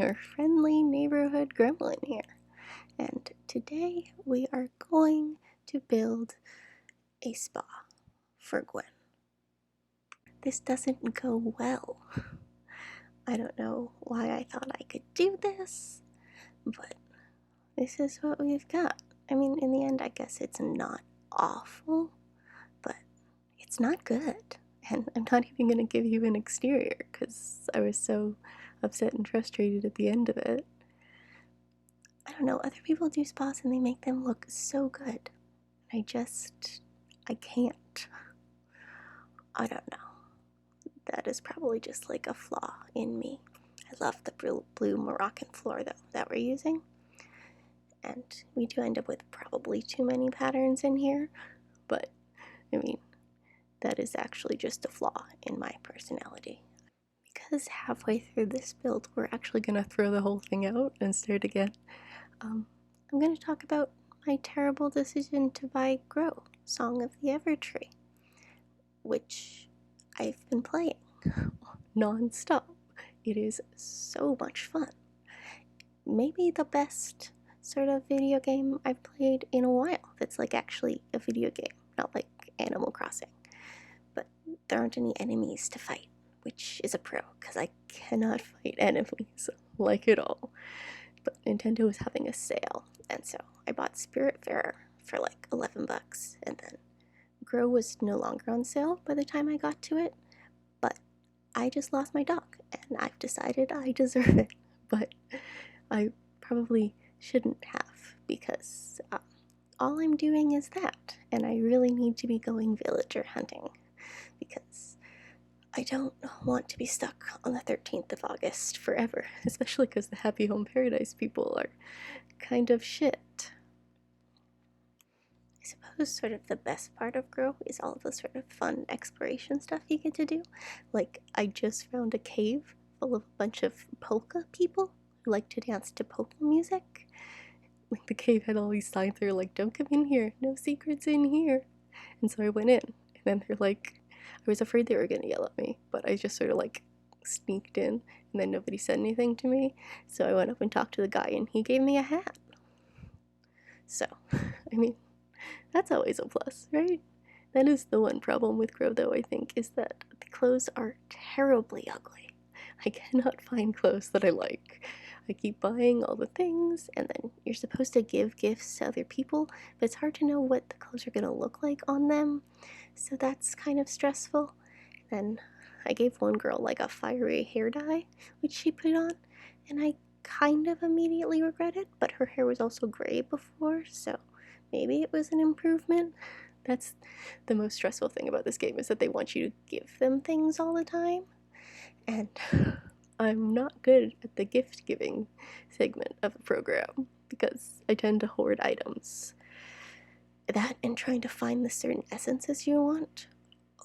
your friendly neighborhood gremlin here, and today we are going to build a spa for Gwen. This doesn't go well. I don't know why I thought I could do this, but this is what we've got. I mean, in the end, I guess it's not awful, but it's not good. And I'm not even going to give you an exterior because I was so upset and frustrated at the end of it. I don't know, other people do spas and they make them look so good. I can't. I don't know. That is probably just like a flaw in me. I love the blue Moroccan floor though that we're using. And we do end up with probably too many patterns in here, but I mean, that is actually just a flaw in my personality. Because halfway through this build, we're actually going to throw the whole thing out and start again. I'm going to talk about my terrible decision to buy Grow, Song of the Evertree, which I've been playing non-stop. It is so much fun. Maybe the best sort of video game I've played in a while that's like actually a video game, not like Animal Crossing. But there aren't any enemies to fight, which is a pro, because I cannot fight enemies like at all. But Nintendo was having a sale, and so I bought Spiritfarer for like 11 bucks, and then Grow was no longer on sale by the time I got to it, but I just lost my dog, and I've decided I deserve it, but I probably shouldn't have, because all I'm doing is that, and I really need to be going villager hunting, because I don't want to be stuck on the 13th of August forever, especially because the Happy Home Paradise people are kind of shit. I suppose sort of the best part of Grow is all the sort of fun exploration stuff you get to do. Like, I just found a cave full of a bunch of polka people who like to dance to polka music. Like, the cave had all these signs that were like, don't come in here, no secrets in here. And so I went in, and then they're like, I was afraid they were gonna yell at me, but I just sort of like sneaked in, and then nobody said anything to me. So I went up and talked to the guy, and he gave me a hat. So, I mean, that's always a plus, right? That is the one problem with Grow, though, I think, is that the clothes are terribly ugly. I cannot find clothes that I like. I keep buying all the things, and then you're supposed to give gifts to other people, but it's hard to know what the clothes are gonna look like on them, so that's kind of stressful. Then I gave one girl like a fiery hair dye, which she put on, and I kind of immediately regret it, but her hair was also gray before, so maybe it was an improvement. That's the most stressful thing about this game, is that they want you to give them things all the time, and I'm not good at the gift giving segment of a program because I tend to hoard items. That and trying to find the certain essences you want,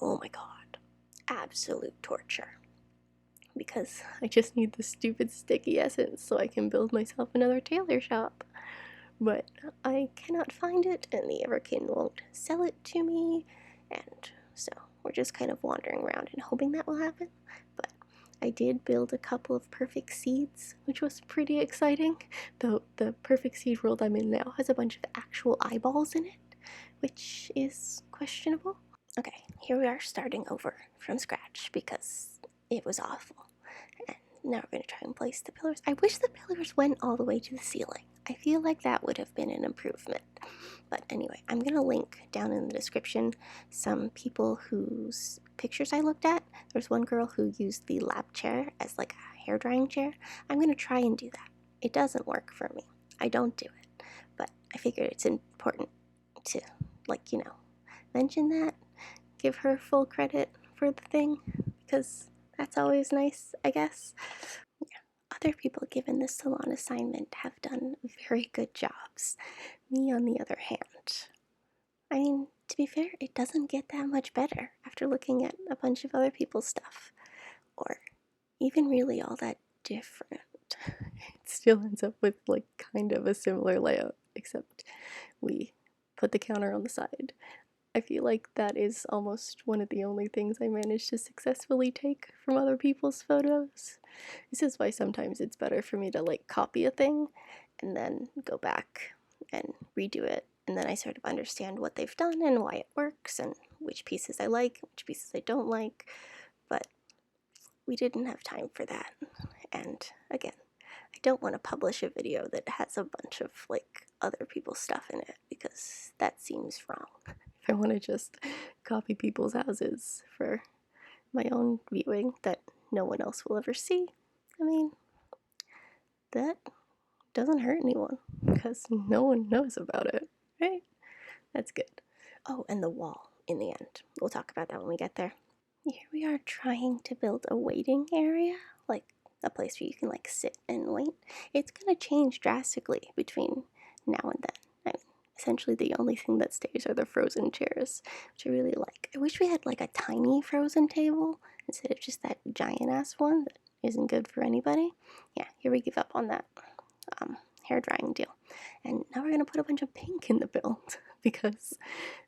oh my god, absolute torture. Because I just need the stupid sticky essence so I can build myself another tailor shop. But I cannot find it, and the Everkin won't sell it to me, and so we're just kind of wandering around and hoping that will happen. But I did build a couple of perfect seeds, which was pretty exciting, though the perfect seed world I'm in now has a bunch of actual eyeballs in it, which is questionable. Okay, here we are starting over from scratch because it was awful. And now we're going to try and place the pillars. I wish the pillars went all the way to the ceiling. I feel like that would have been an improvement. But anyway, I'm going to link down in the description some people whose pictures I looked at. There's one girl who used the lap chair as like a hair drying chair. I'm going to try and do that. It doesn't work for me. I don't do it. But I figured it's important to, like, you know, mention that. Give her full credit for the thing, because that's always nice, I guess. Yeah. Other people given this salon assignment have done very good jobs. Me, on the other hand, I mean, to be fair, it doesn't get that much better after looking at a bunch of other people's stuff, or even really all that different. It still ends up with like kind of a similar layout, except we put the counter on the side. I feel like that is almost one of the only things I managed to successfully take from other people's photos. This is why sometimes it's better for me to like copy a thing and then go back and redo it, and then I sort of understand what they've done and why it works and which pieces I like, which pieces I don't like. But we didn't have time for that. And again, I don't want to publish a video that has a bunch of like other people's stuff in it, because that seems wrong. If I want to just copy people's houses for my own viewing that no one else will ever see, I mean, that doesn't hurt anyone because no one knows about it, right? That's good. Oh, and the wall in the end. We'll talk about that when we get there. Here we are trying to build a waiting area, like a place where you can like sit and wait. It's gonna change drastically between now and then. I mean, essentially the only thing that stays are the frozen chairs, which I really like. I wish we had like a tiny frozen table instead of just that giant ass one that isn't good for anybody. Yeah, here we give up on that hair drying deal. And now we're gonna put a bunch of pink in the build because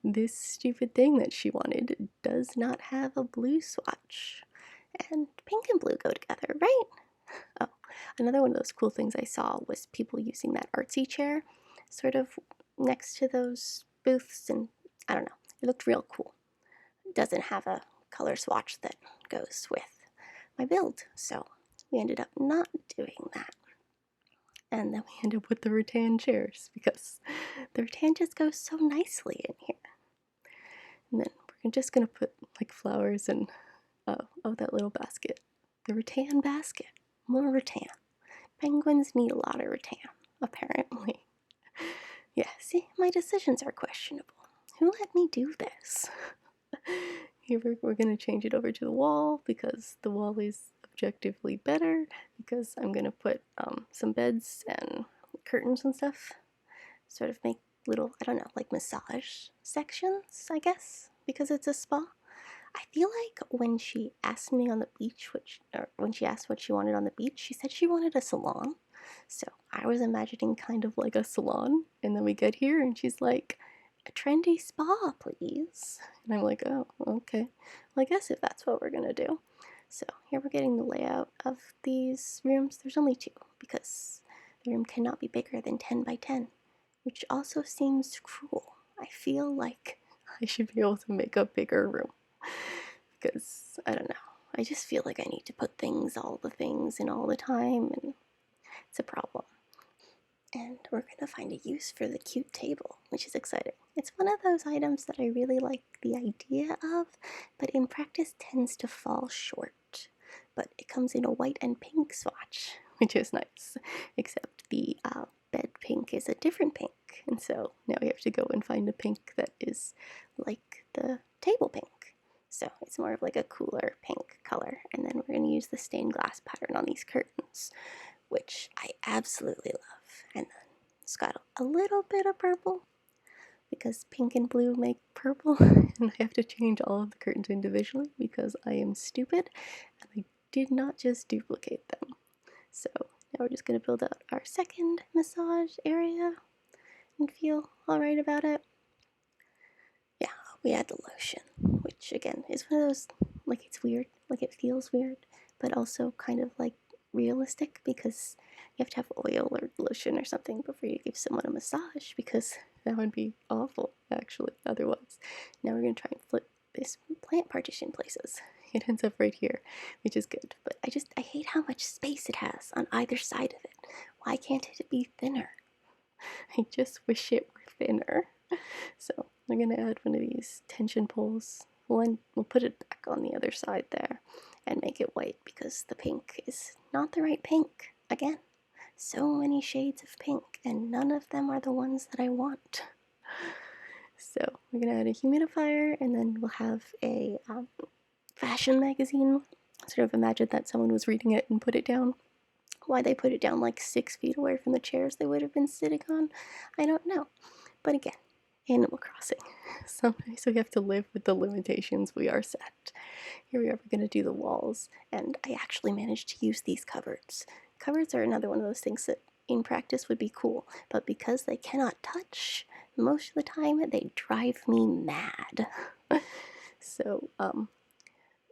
this stupid thing that she wanted does not have a blue swatch. And pink and blue go together, right? Oh, another one of those cool things I saw was people using that artsy chair sort of next to those booths, and I don't know, it looked real cool. It doesn't have a color swatch that goes with my build, so we ended up not doing that. And then we end up with the rattan chairs because the rattan just goes so nicely in here. And then we're just gonna put like flowers and that little basket, the rattan basket. More rattan. Penguins need a lot of rattan, apparently. Yeah, see, my decisions are questionable. Who let me do this? Here we're gonna change it over to the wall because the wall is objectively better, because I'm gonna put some beds and curtains and stuff, sort of make little, I don't know, like massage sections, I guess, because it's a spa. I feel like when she asked me on the beach, when she asked what she wanted on the beach, she said she wanted a salon. So I was imagining kind of like a salon, and then we get here and she's like, a trendy spa, please. And I'm like, oh, okay. Well, I guess if that's what we're gonna do. So here we're getting the layout of these rooms. There's only two because the room cannot be bigger than 10 by 10, which also seems cruel. I feel like I should be able to make a bigger room because I don't know. I just feel like I need to put all the things in all the time, and it's a problem. And we're going to find a use for the cute table, which is exciting. It's one of those items that I really like the idea of, but in practice tends to fall short. But it comes in a white and pink swatch, which is nice, except the bed pink is a different pink, and so now we have to go and find a pink that is like the table pink. So it's more of like a cooler pink color, and then we're going to use the stained glass pattern on these curtains, which I absolutely love. And then it's got a little bit of purple because pink and blue make purple, and I have to change all of the curtains individually because I am stupid and I did not just duplicate them. So now we're just going to build out our second massage area and feel alright about it. Yeah, we add the lotion, which again is one of those, like, it's weird, like it feels weird, but also kind of like realistic, because you have to have oil or lotion or something before you give someone a massage, because that would be awful actually otherwise. Now we're going to try and flip this plant partition places. It ends up right here, which is good, but I hate how much space it has on either side of it. Why can't it be thinner? I just wish it were thinner. So I'm going to add one of these tension poles. We'll put it back on the other side there and make it white because the pink is not the right pink. Again, so many shades of pink and none of them are the ones that I want. So we're going to add a humidifier, and then we'll have a fashion magazine. Sort of imagine that someone was reading it and put it down. Why they put it down like 6 feet away from the chairs they would have been sitting on, I don't know. But again, Animal Crossing. Sometimes we have to live with the limitations we are set. Here we are, we're going to do the walls, and I actually managed to use these cupboards. Cupboards are another one of those things that in practice would be cool, but because they cannot touch, most of the time they drive me mad. So,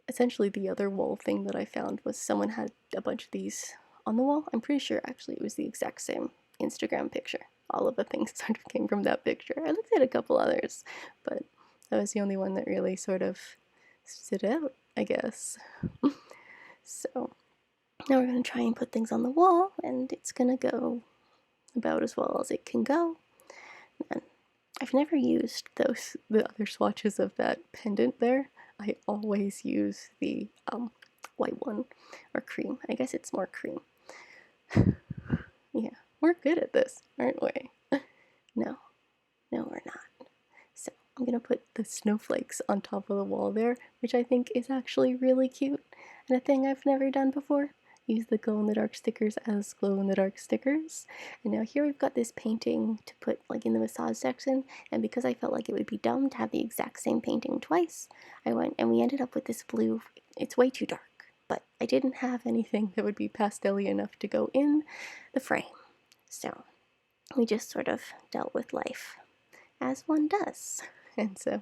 essentially the other wall thing that I found was someone had a bunch of these on the wall. I'm pretty sure actually it was the exact same Instagram picture. All of the things sort of came from that picture. I looked at a couple others, but that was the only one that really sort of stood out, I guess. So now we're going to try and put things on the wall, and it's going to go about as well as it can go. And I've never used the other swatches of that pendant there. I always use the white one, or cream. I guess it's more cream. Yeah, we're good at this, aren't we? No, we're not. So I'm gonna put the snowflakes on top of the wall there, which I think is actually really cute, and a thing I've never done before. Use the glow-in-the-dark stickers as glow-in-the-dark stickers. And now here we've got this painting to put like in the massage section, and because I felt like it would be dumb to have the exact same painting twice, I went and we ended up with this blue. It's way too dark, but I didn't have anything that would be pastel-y enough to go in the frame. So we just sort of dealt with life as one does. And so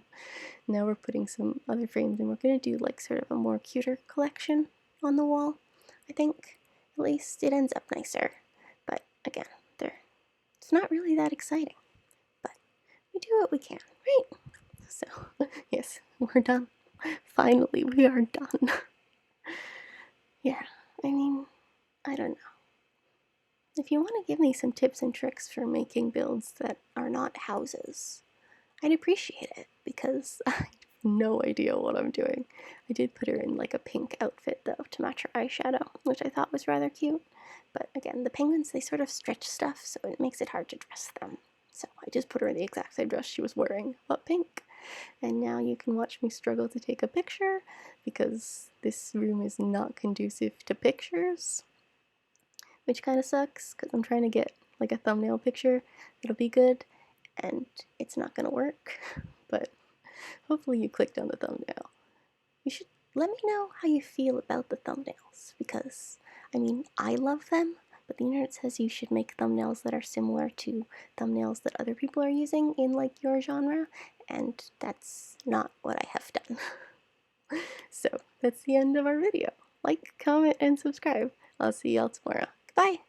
now we're putting some other frames, and we're going to do like sort of a more cuter collection on the wall. I think at least it ends up nicer. But again, it's not really that exciting. But we do what we can, right? So, yes, we're done. Finally, we are done. Yeah, I mean, I don't know. If you want to give me some tips and tricks for making builds that are not houses, I'd appreciate it, because I have no idea what I'm doing. I did put her in like a pink outfit though to match her eyeshadow, which I thought was rather cute. But again, the penguins, they sort of stretch stuff, so it makes it hard to dress them. So I just put her in the exact same dress she was wearing, but pink. And now you can watch me struggle to take a picture, because this room is not conducive to pictures, which kind of sucks, because I'm trying to get like a thumbnail picture that'll be good, and it's not gonna work. But hopefully you clicked on the thumbnail. You should let me know how you feel about the thumbnails, because I mean, I love them, but the internet says you should make thumbnails that are similar to thumbnails that other people are using in like your genre, and that's not what I have done. So that's the end of our video. Like, comment, and subscribe. I'll see y'all tomorrow. Goodbye!